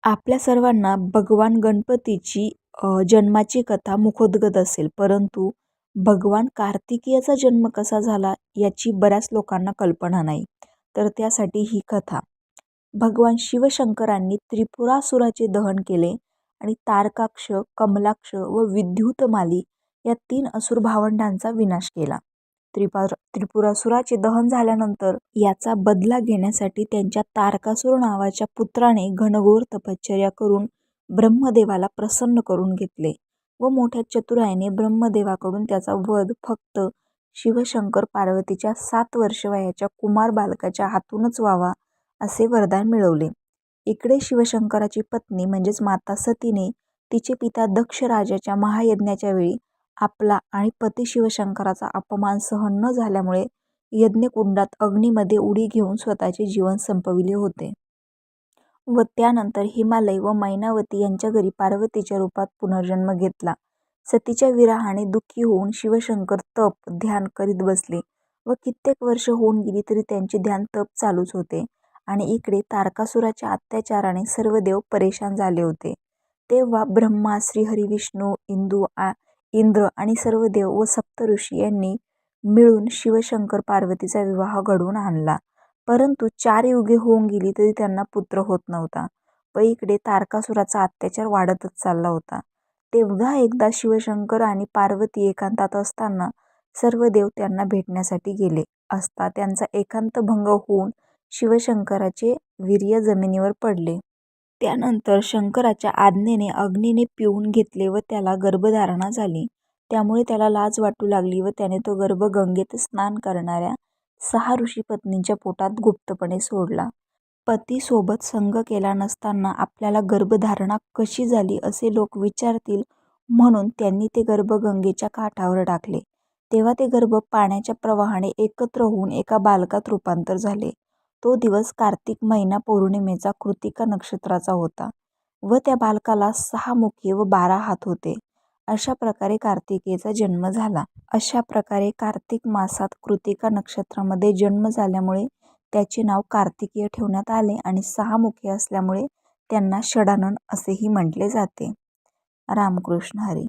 आपल्या सर्वांना भगवान गणपतीची जन्माची कथा मुखोद्गत असेल, परंतु भगवान कार्तिकेयाचा जन्म कसा झाला याची बऱ्याच लोकांना कल्पना नाही. तर त्यासाठी ही कथा. भगवान शिवशंकरांनी त्रिपुरासुराचे दहन केले आणि तारकाक्ष, कमलाक्ष व विद्युतमाली या 3 असुर भावंडांचा विनाश केला. त्रिपुरासुराचे दहन झाल्यानंतर याचा बदला घेण्यासाठी त्यांच्या तारकासुर नावाच्या पुत्राने घनघोर तपश्चर्या करून ब्रह्मदेवाला प्रसन्न करून घेतले व मोठ्या चतुराईने ब्रह्मदेवाकडून त्याचा वध फक्त शिवशंकर पार्वतीच्या 7 वर्ष वयाच्या कुमार बालकाच्या हातूनच व्हावा असे वरदान मिळवले. इकडे शिवशंकराची पत्नी म्हणजेच माता सतीने तिचे पिता दक्ष राजाच्या महायज्ञाच्या वेळी आपला आणि पती शिवशंकराचा अपमान सहन न झाल्यामुळे यज्ञकुंडात अग्नीमध्ये उडी घेऊन स्वतःचे जीवन संपविले होते व त्यानंतर हिमालय व मैनावती यांच्या घरी पार्वतीच्या रूपात पुनर्जन्म घेतला. सतीच्या विरहाने दुःखी होऊन शिवशंकर तप ध्यान करीत बसले व कित्येक वर्ष होऊन गेली तरी त्यांचे ध्यान तप चालूच होते. आणि इकडे तारकासुराच्या अत्याचाराने सर्व देव परेशान झाले होते. तेव्हा ब्रह्मा, श्रीहरी, विष्णू, इंद्र आणि सर्व देव व सप्तऋषी यांनी मिळून शिवशंकर पार्वतीचा विवाह घडवून आणला. परंतु 4 युगे होऊन गेली तरी त्यांना पुत्र होत नव्हता व इकडे तारकासुराचा अत्याचार वाढतच चालला होता. तेव्हा एकदा शिवशंकर आणि पार्वती एकांतात असताना सर्व देव त्यांना भेटण्यासाठी गेले असता त्यांचा एकांत भंग होऊन शिवशंकराचे वीर्य जमिनीवर पडले. त्यानंतर शंकराच्या आज्ञेने अग्नीने पिऊन घेतले व त्याला गर्भधारणा झाली. त्यामुळे त्याला लाज वाटू लागली व त्याने तो गर्भ गंगेत स्नान करणाऱ्या 6 ऋषीपत्नींच्या पोटात गुप्तपणे सोडला. पतीसोबत संग केला नसताना आपल्याला गर्भधारणा कशी झाली असे लोक विचारतील म्हणून त्यांनी ते गर्भ गंगेच्या काठावर टाकले. तेव्हा ते गर्भ पाण्याच्या प्रवाहाने एकत्र होऊन एका बालकात रूपांतर झाले. तो दिवस कार्तिक महिना पौर्णिमेचा कृतिका नक्षत्राचा होता व त्या बालकाला 6 मुखे व 12 हात होते. अशा प्रकारे कार्तिकेयाचा जन्म झाला. अशा प्रकारे कार्तिक मासात कृतिका नक्षत्रामध्ये जन्म झाल्यामुळे त्याचे नाव कार्तिकेय ठेवण्यात आले आणि 6 मुखे असल्यामुळे त्यांना षडानन असेही म्हटले जाते. रामकृष्ण हरी.